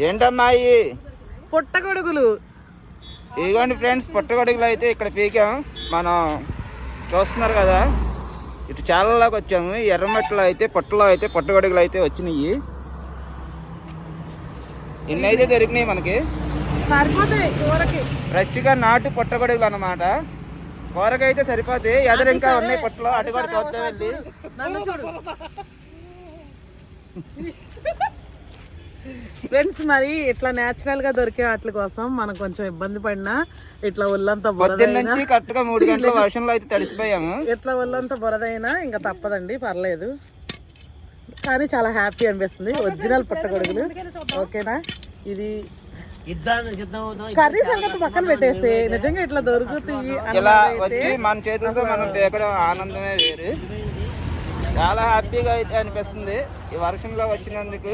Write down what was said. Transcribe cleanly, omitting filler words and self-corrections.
ఏంటమ్మా ఇవి? పుట్టగొడుగులు. ఇదిగోండి ఫ్రెండ్స్, పుట్టగొడుగులు అయితే ఇక్కడ పీకాం. మనం చూస్తున్నారు కదా, ఇటు చాలాలోకి వచ్చాము. ఎర్రమట్లో అయితే పుట్టలో అయితే పుట్టగొడుగులు అయితే వచ్చినాయి. ఇన్ని అయితే దొరికినాయి మనకి. సరిపోతాయి కూరకి. ఫ్రెష్గా నాటు పుట్టగొడుగులు అన్నమాట. కూరకైతే సరిపోతాయి. ఎదురు ఇంకా ఉన్నాయి పుట్టలో, అటు కూడా చూద్దాం వెళ్ళి. ఫ్రెండ్స్, మరి ఇట్లా నేచురల్ గా దొరికే వాటి కోసం మనం కొంచెం ఇబ్బంది పడినా, ఇట్లా ఒళ్ళంతా నుంచి కరెక్ట్గా 3 గంటల వర్షంలో అయితే తడిసిపోయాము. ఇట్లా ఒళ్ళంతా బురదైనా ఇంకా తప్పదండి, పర్లేదు. కానీ చాలా హ్యాపీ అనిపిస్తుంది. ఒరిజినల్ పుట్టగొడుగులు. ఓకేనా? ఇది కర్రీ సంగతి పక్కన పెట్టేస్తే నిజంగా ఇట్లా దొరుకుతాయి. ఇలా వచ్చి మన చేతులతో మనం పీకడం ఆనందమే వేరు. చాలా హ్యాపీగా అయితే అనిపిస్తుంది ఈ వర్షంలో వచ్చినందుకు.